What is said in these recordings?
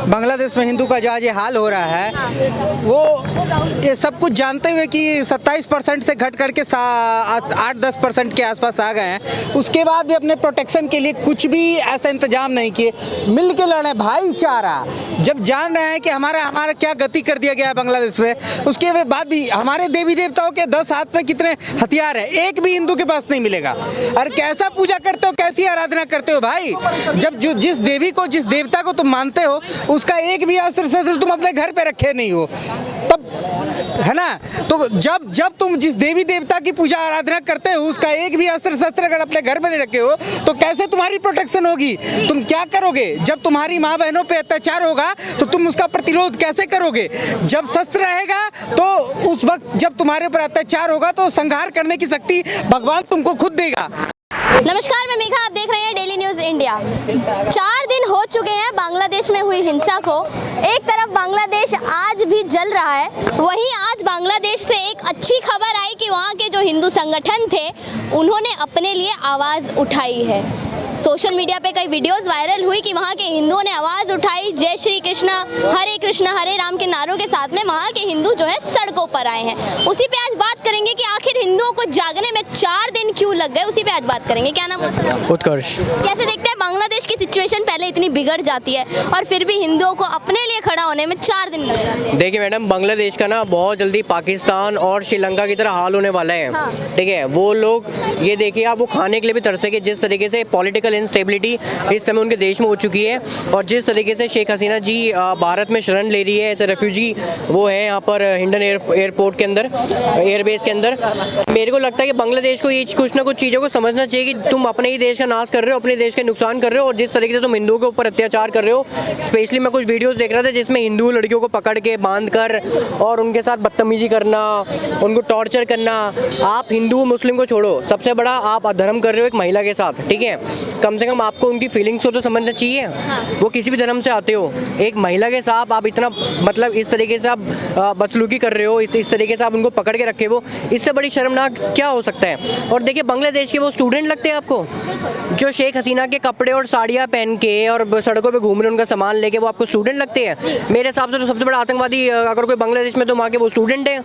बांग्लादेश में हिंदू का जो आज ये हाल हो रहा है, वो ये सब कुछ जानते हुए कि 27% से घट करके 8-10% के आसपास आ गए हैं, उसके बाद भी अपने प्रोटेक्शन के लिए कुछ भी ऐसा इंतजाम नहीं किए। मिल के लड़े, भाईचारा, जब जान रहे हैं कि हमारा क्या गति कर दिया गया है बांग्लादेश में, उसके बाद भी हमारे देवी देवताओं के 10 हाथ में कितने हथियार हैं, एक भी हिंदू के पास नहीं मिलेगा। अरे कैसा पूजा करते हो, कैसी आराधना करते हो भाई? जब जिस देवी को, जिस देवता को तुम मानते हो, उसका एक भी अस्त्र शस्त्र तुम अपने घर पे रखे नहीं हो, तब है ना? तो जब तुम जिस देवी देवता की पूजा आराधना करते हो, उसका एक भी अस्त्र शस्त्र अगर अपने घर में नहीं रखे हो, तो कैसे तुम्हारी प्रोटेक्शन होगी? तुम क्या करोगे? जब तुम्हारी माँ बहनों पे अत्याचार होगा तो तुम उसका प्रतिरोध कैसे करोगे? जब शस्त्र रहेगा तो उस वक्त जब तुम्हारे ऊपर अत्याचार होगा तो संहार करने की शक्ति भगवान तुमको खुद देगा। नमस्कार, मैं मेघा, आप देख रहे हैं डेली न्यूज़ इंडिया। 4 दिन हो चुके हैं बांग्लादेश में हुई हिंसा को। एक तरफ बांग्लादेश आज भी जल रहा है, वहीं आज बांग्लादेश से एक अच्छी खबर आई कि वहाँ के जो हिंदू संगठन थे, उन्होंने अपने लिए आवाज़ उठाई है। सोशल मीडिया पे कई वीडियोस वायरल हुई कि वहाँ के हिंदुओं ने आवाज़ उठाई, जय श्री कृष्णा हरे राम के नारों के साथ में वहाँ के हिंदू जो है सड़कों पर आए हैं। उसी पे आज बात करेंगे कि आखिर हिंदुओं को जागने में 4 दिन क्यों लग गए, उसी पे आज बात करेंगे। क्या नाम है? उत्कर्ष। कैसे देखते हैं बांग्लादेश की सिचुएशन पहले इतनी बिगड़ जाती है और फिर भी हिंदुओं को अपने लिए खड़ा होने में 4 दिन लग जाते हैं? देखिए मैडम, बांग्लादेश का ना बहुत जल्दी पाकिस्तान और श्रीलंका की तरह हाल होने वाला है। हाँ। ठीक है, वो लोग ये देखिए आप, वो खाने के लिए भी तरसेंगे। जिस तरीके से पॉलिटिकल इंस्टेबिलिटी इस समय उनके देश में हो चुकी है, और जिस तरीके से शेख हसीना जी भारत में शरण ले रही है एज ए रेफ्यूजी, वो है यहाँ पर हिंडन एयरपोर्ट के अंदर, एयरबेस के अंदर। मेरे को लगता है कि बांग्लादेश को ये कुछ ना कुछ चीज़ों को समझना चाहिए कि तुम अपने ही देश का नाश कर रहे हो, अपने देश का नुकसान कर रहे हो, और जिस तरीके से तुम हिंदुओं के ऊपर अत्याचार कर रहे हो। स्पेशली मैं कुछ वीडियोस देख रहा था जिसमें हिंदू लड़कियों को पकड़ के बांध कर और उनके साथ बदतमीजी करना, उनको टॉर्चर करना। आप हिंदू मुस्लिम को छोड़ो, सबसे बड़ा आप अधर्म कर रहे हो एक महिला के साथ। ठीक है, कम से कम आपको उनकी फीलिंग्स को तो समझना चाहिए। वो किसी भी धर्म से आते हो, एक महिला के साथ आप इतना मतलब इस तरीके से आप बदसलूकी कर रहे हो, इस तरीके से आप उनको पकड़ के रखे हो, इससे बड़ी शर्मनाक क्या हो सकता है? और देखिए, बांग्लादेश के वो स्टूडेंट लगते हैं आपको, जो शेख हसीना के कपड़े और साड़ियाँ पहन के और सड़कों पे घूम रहे, उनका सामान लेके, वो आपको स्टूडेंट लगते हैं? मेरे हिसाब से तो सबसे बड़ा आतंकवादी अगर कोई बांग्लादेश में, तो वहाँ के वो स्टूडेंट है,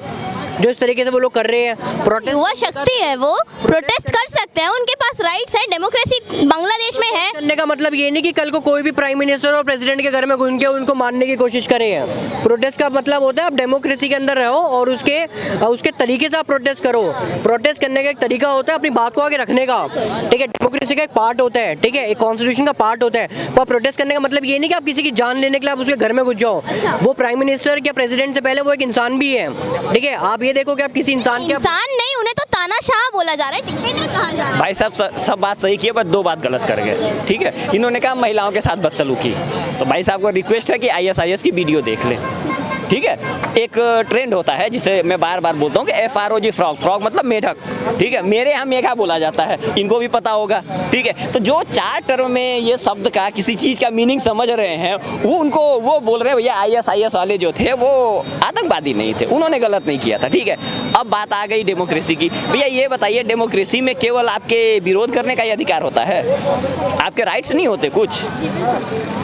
जो इस तरीके से वो लोग कर रहे हैं। प्रोटेस्ट, युवा शक्ति है, वो प्रोटेस्ट कर सकते हैं, उनके पास राइट्स है, डेमोक्रेसी बांग्लादेश में है। करने का मतलब ये नहीं कि कल को कोई भी प्राइम मिनिस्टर और प्रेसिडेंट के घर में घुस के उनको मारने की कोशिश करे। प्रोटेस्ट का मतलब होता है आप डेमोक्रेसी के अंदर रहो और उसके तरीके से आप प्रोटेस्ट करो। प्रोटेस्ट करने का एक तरीका होता है अपनी बात को आगे रखने का। ठीक है, डेमोक्रेसी का एक पार्ट होता है, ठीक है, एक कॉन्स्टिट्यूशन का पार्ट होता है। पर प्रोटेस्ट करने का मतलब ये नहीं कि आप किसी की जान लेने के लिए आप उसके घर में घुस जाओ। वो प्राइम मिनिस्टर या प्रेसिडेंट से पहले वो एक इंसान भी है। ठीक है, आप ये देखो कि आप किसी इंसान नहीं, उन्हें तो तानाशाह बोला जा रहा है, डिक्टेटर कहा जा रहा है। भाई साहब सब बात सही की है, बस 2 बात गलत कर गए। ठीक है, इन्होंने कहा महिलाओं के साथ बदसलूकी, तो भाई साहब को रिक्वेस्ट है कि ISIS की वीडियो देख ले। ठीक है, एक ट्रेंड होता है जिसे मैं बार बार बोलता हूँ कि FROG, फ्रॉग मतलब मेढक। ठीक है, मेरे यहाँ मेघा बोला जाता है, इनको भी पता होगा। ठीक है, तो जो 4 टर्म में ये शब्द का किसी चीज़ का मीनिंग समझ रहे हैं, वो बोल रहे हैं भैया ISIS वाले जो थे वो आतंकवादी नहीं थे, उन्होंने गलत नहीं किया था। ठीक है, अब बात आ गई डेमोक्रेसी की। भैया ये बताइए, डेमोक्रेसी में केवल आपके विरोध करने का ही अधिकार होता है, आपके राइट्स नहीं होते कुछ?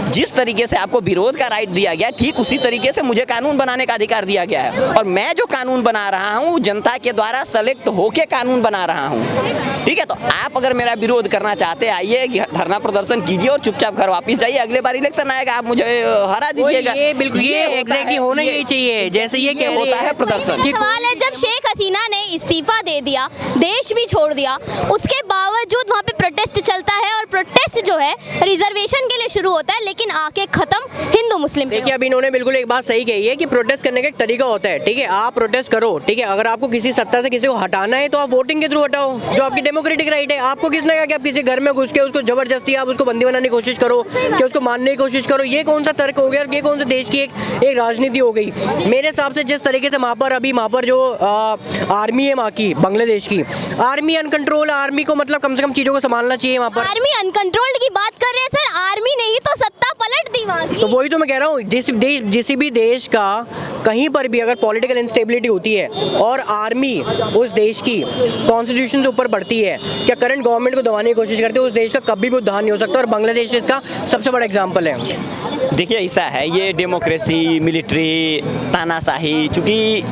जिस तरीके से आपको विरोध का राइट दिया गया, ठीक उसी तरीके से मुझे कानून बनाने का अधिकार दिया गया है, और मैं जो कानून बना रहा हूँ जनता के द्वारा सेलेक्ट होके कानून बना रहा हूँ। ठीक है, तो आप अगर मेरा विरोध करना चाहते हैं, आइए धरना प्रदर्शन कीजिए और चुपचाप घर वापस जाइए। अगले बार इलेक्शन आएगा, आप मुझे हरा दीजिएगा। ये बिल्कुल ये एग्जैक्टली होना यही चाहिए, जैसे ये क्या होता है प्रदर्शन। सवाल है, जब शेख हसीना ने इस्तीफा दे दिया, देश भी छोड़ दिया, उसके बावजूद वहाँ पे प्रोटेस्ट चलता है, और प्रोटेस्ट जो है रिजर्वेशन के लिए शुरू होता है, लेकिन आके खत्म हिंदू मुस्लिम। देखिए, अब इन्होंने बिल्कुल एक बात सही कही है कि प्रोटेस्ट करने का एक तरीका होता है। ठीक है, आप प्रोटेस्ट करो। ठीक है, अगर आपको किसी सत्ता से किसी को हटाना है तो आप वोटिंग के थ्रू हटाओ, जो आपकी डेमोक्रेटिक राइट है। आपको किसने कहा कि आप किसी घर में घुस के उसको जबरदस्ती आप उसको बंदी बनाने की कोशिश करो, कि उसको मारने की कोशिश करो? ये कौन सा तर्क हो गया, और ये कौन सा देश की एक राजनीति हो गई? मेरे हिसाब से जिस तरीके से वहाँ पर जो आर्मी है वहाँ की, बांग्लादेश की आर्मी अनकंट्रोल, आर्मी को मतलब कम से कम चीजों को संभालना चाहिए वहाँ पर। आर्मी अनकंट्रोल्ड की बात कर रहे हैं सर, आर्मी ने ही तो सत्ता पलट दी वहाँ की। तो वही तो मैं कह रहा हूँ, जिस भी देश का कहीं पर भी अगर पॉलिटिकल इंस्टेबिलिटी होती है और आर्मी उस देश की कॉन्स्टिट्यूशन से ऊपर बढ़ती है, क्या करंट गवर्नमेंट को दबाने की कोशिश करते हैं, उस देश का कभी भी उद्धार नहीं हो सकता। और बांग्लादेश इसका सबसे बड़ा एग्जाम्पल है। देखिए ऐसा है, ये डेमोक्रेसी, मिलिट्री, तानाशाही, चूँकि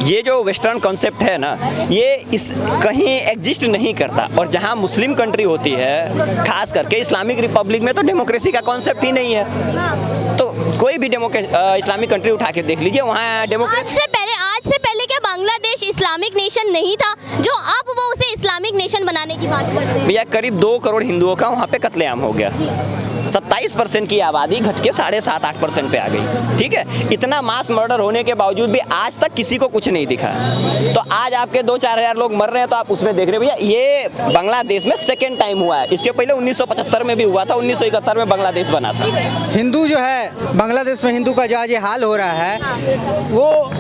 ये जो वेस्टर्न कॉन्सेप्ट है ना, ये इस कहीं एग्जिस्ट नहीं करता। और जहाँ मुस्लिम कंट्री होती है, खास करके इस्लामिक रिपब्लिक में, तो डेमोक्रेसी का कॉन्सेप्ट ही नहीं है। तो कोई भी इस्लामिक कंट्री उठा के देख लीजिए, वहाँ डेमोक्रेसी आज से पहले क्या बांग्लादेश इस्लामिक नेशन नहीं था, जो अब वो उसे इस्लामिक नेशन बनाने की बात करते हैं? भैया करीब 2 करोड़ हिंदुओं का वहाँ पे कत्लेआम हो गया। 27% की आबादी घट के 7.5-8% पे आ गई। ठीक है, इतना मास मर्डर होने के बावजूद भी आज तक किसी को कुछ नहीं दिखा। तो आज आपके 2-4 हज़ार लोग मर रहे हैं, तो आप उसमें देख रहे भैया, ये बांग्लादेश में सेकेंड टाइम हुआ है। इसके पहले 1975 में भी हुआ था, 1971 में बांग्लादेश बना था। हिंदू जो है बांग्लादेश में, हिंदू का जो आज ये हाल हो रहा है, वो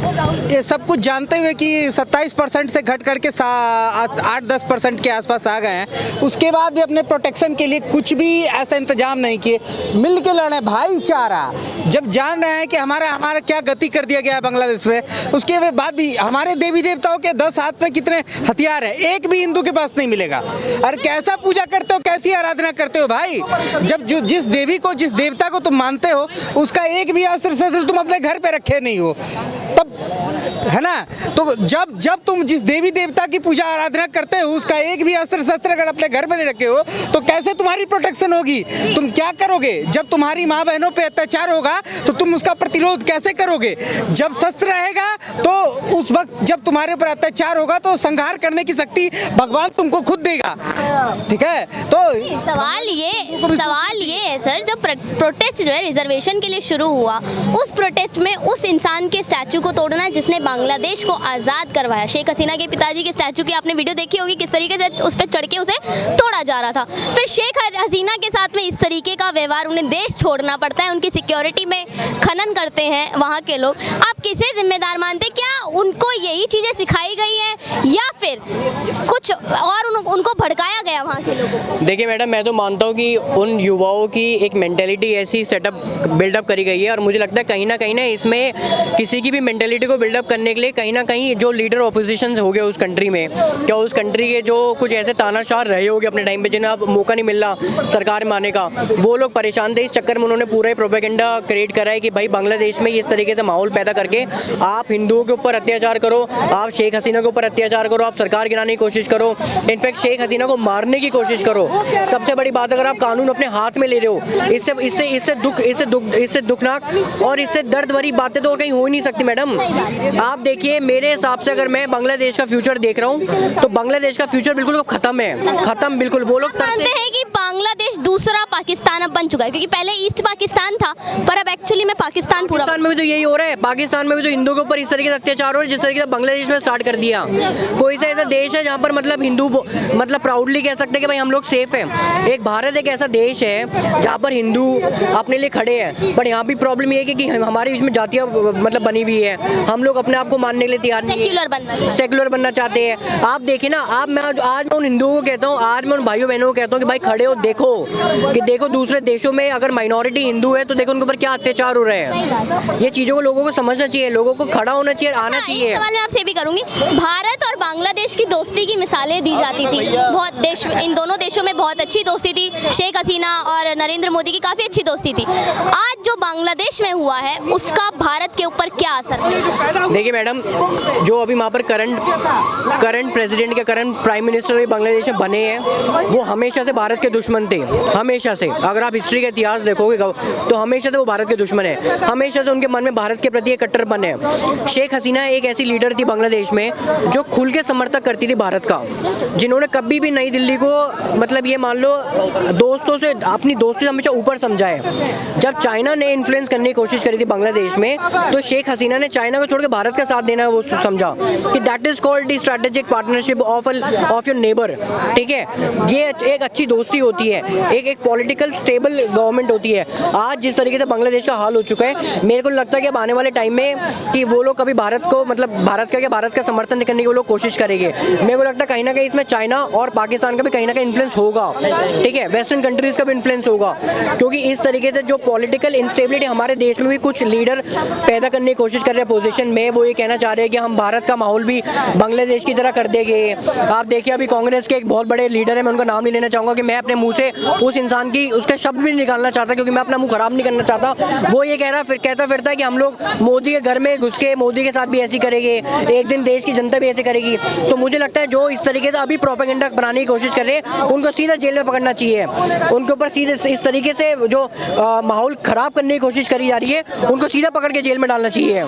ये सब कुछ जानते हुए कि 27% से घट करके 8-10% के आसपास आ गए हैं, उसके बाद भी अपने प्रोटेक्शन के लिए कुछ भी ऐसा इंतजाम नहीं किए। मिल के लड़े, भाईचारा, जब जान रहे हैं कि हमारा क्या गति कर दिया गया है बांग्लादेश में, उसके बाद भी हमारे देवी देवताओं के 10 हाथ में कितने हथियार हैं, एक भी हिंदू के पास नहीं मिलेगा। अरे कैसा पूजा करते हो, कैसी आराधना करते हो भाई? जब जिस देवी को, जिस देवता को तुम मानते हो, उसका एक भी अस्त्र शस्त्र तुम अपने घर पे रखे नहीं हो, तब है ना? तो जब तुम जिस देवी देवता की पूजा आराधना करते हो, उसका एक भी अस्त्र शस्त्र अगर अपने घर में नहीं रखे हो, तो कैसे तुम्हारी प्रोटेक्शन होगी? तुम क्या करोगे? जब तुम्हारी माँ बहनों पे अत्याचार होगा तो तुम उसका प्रतिरोध कैसे करोगे? जब शस्त्र रहेगा तो उस वक्त जब तुम्हारे ऊपर अत्याचार होगा तो संहार करने की शक्ति भगवान तुमको खुद देगा। ठीक है, तो सवाल ये है सर, जब प्रोटेस्ट जो है रिजर्वेशन के लिए शुरू हुआ, उस प्रोटेस्ट में उस इंसान के स्टैचू को तोड़ना जिसने बांग्लादेश को आज़ाद करवाया, शेख हसीना के पिताजी के स्टैचू की आपने वीडियो देखी होगी, किस तरीके से उस पर चढ़ के उसे तोड़ा जा रहा था। फिर शेख हसीना के साथ में इस तरीके का व्यवहार, उन्हें देश छोड़ना पड़ता है, उनकी सिक्योरिटी में खनन करते हैं वहाँ के लोग। आप किसे जिम्मेदार मानते? क्या उनको यही चीज़ें सिखाई गई है या फिर कुछ और उनको भड़काया गया वहाँ के लोगों को? देखिए मैडम, मैं तो मानता हूँ कि उन युवाओं की एक मेंटेलिटी ऐसी सेटअप बिल्डअप करी गई है, और मुझे लगता है कहीं ना इसमें किसी की भी मेंटेलिटी को बिल्डअप करने के लिए कहीं ना कहीं जो लीडर ऑपोजिशन हो गए उस कंट्री में, क्या उस कंट्री के जो कुछ ऐसे तानाशाह रहे होंगे अपने टाइम पे, जिन्हें अब मौका नहीं मिल रहा सरकार में आने का, वो लोग परेशान थे। इस चक्कर में उन्होंने पूरा प्रोपेगेंडा क्रिएट करा है कि भाई बांग्लादेश में इस तरीके से माहौल पैदा करके आप हिंदुओं के ऊपर अत्याचार करो, आप शेख हसीना के ऊपर अत्याचार करो, आप सरकार गिराने की कोशिश करो, इनफैक्ट शेख हसीना को मारने की कोशिश करो। सबसे बड़ी बात, अगर आप कानून अपने हाथ में ले रहे हो, इससे दुखनाक और इससे दर्द भरी बातें तो कहीं हो ही नहीं सकती मैडम। आप देखिए, मेरे हिसाब से अगर मैं बांग्लादेश का फ्यूचर देख रहा हूँ तो बांग्लादेश का फ्यूचर बिल्कुल खत्म है, खत्म बिल्कुल। वो लोग मानते हैं कि बांग्लादेश दूसरा पाकिस्तान अब बन चुका है, क्योंकि पहले ईस्ट पाकिस्तान था, पर अब एक्चुअली में पाकिस्तान में भी तो यही हो रहा है। पाकिस्तान में भी तो हिंदुओं के ऊपर इस तरीके से अत्याचार हो रहा है जिस तरीके से बांग्लादेश में स्टार्ट कर दिया। कोई सा ऐसा देश है जहाँ पर मतलब हिंदू मतलब प्राउडली कह सकते हैं कि भाई हम लोग सेफ हैं? एक भारत एक ऐसा देश है जहाँ पर हिंदू अपने लिए खड़े हैं, पर यहाँ भी प्रॉब्लम ये है कि हमारे बीच में जातियाँ मतलब बनी हुई है, हम लोग अपने आप को मानने के लिए तैयार नहीं, सेक्युलर बनना चाहते हैं। आप देखिए ना, आज मैं उन हिंदुओं को कहता हूँ, आज मैं उन भाइयों बहनों को कहता हूँ कि भाई खड़े हो, देखो दूसरे देशों में अगर माइनॉरिटी हिंदू है तो देखो उनके ऊपर क्या अत्याचार हो रहे हैं। ये चीज़ों को लोगों को समझना चाहिए, लोगों को खड़ा होना चाहिए, आना चाहिए। सवाल मैं आपसे भी करूंगी, भारत और बांग्लादेश की दोस्ती की मिसालें दी जाती थी, बहुत देश, इन दोनों देशों में बहुत अच्छी दोस्ती थी, शेख हसीना और नरेंद्र मोदी की काफ़ी अच्छी दोस्ती थी। आज जो बांग्लादेश में हुआ है उसका भारत के ऊपर क्या असर है? देखिए मैडम, जो अभी वहाँ पर करंट प्रेसिडेंट के करंट प्राइम मिनिस्टर बांग्लादेश में बने हैं, वो हमेशा से भारत के दुश्मन थे, हमेशा से। अगर आप हिस्ट्री का इतिहास देखोगे तो हमेशा से वो भारत के दुश्मन है, हमेशा से उनके मन में भारत के प्रति एक कट्टरपन है। शेख हसीना एक ऐसी लीडर थी बांग्लादेश में जो खुल के समर्थक करती थी भारत का, जिन्होंने कभी भी नई दिल्ली को मतलब ये मान लो दोस्तों से, अपनी दोस्तों से हमेशा ऊपर समझा है। जब चाइना ने इन्फ्लुएंस करने की कोशिश करी थी बांग्लादेश में, तो शेख हसीना ने चाइना को छोड़ के भारत का साथ देना है वो समझा कि that is called the strategic partnership of your neighbour. ठीक है, ये एक अच्छी दोस्ती होती है, एक पॉलिटिकल स्टेबल गवर्नमेंट होती है। आज जिस तरीके से बांग्लादेश का हाल हो चुका है, मेरे को लगता है कि अब आने वाले टाइम में कि वो लोग कभी भारत को, मतलब भारत का समर्थन करने की वो लोग कोशिश करेंगे। मेरे को लगता है कहीं ना कहीं इसमें चाइना और पाकिस्तान का भी कहीं ना कहीं इन्फ्लुएंस होगा। ठीक है, वेस्टर्न कंट्रीज का भी इन्फ्लुएंस होगा, क्योंकि इस तरीके से जो पॉलिटिकल इंस्टेबिलिटी हमारे देश में भी कुछ लीडर पैदा करने की कोशिश कर रहे हैं पोजीशन में, वो ये कहना चाह रहे हैं कि हम भारत का माहौल भी बांग्लादेश की तरह कर देंगे। आप देखिए अभी कांग्रेस के एक बहुत बड़े लीडर है, मैं उनका नाम नहीं लेना चाहूँगा, कि मैं अपने मुंह से उस इंसान की उसके शब्द भी निकालना चाहता, क्योंकि मैं अपना मुंह खराब नहीं करना चाहता। वो ये कहता फिरता है कि हम लोग मोदी के घर में घुस के मोदी के साथ भी ऐसी करेंगे, एक दिन देश की जनता भी ऐसे करेगी। तो मुझे लगता है जो इस तरीके से अभी प्रोपेगेंडा बनाने की कोशिश कर रहे हैं, उनको सीधा जेल में पकड़ना चाहिए। उनके ऊपर सीधे इस तरीके से जो माहौल खराब करने की कोशिश करी जा रही है, उनको सीधा पकड़ के जेल में डालना चाहिए।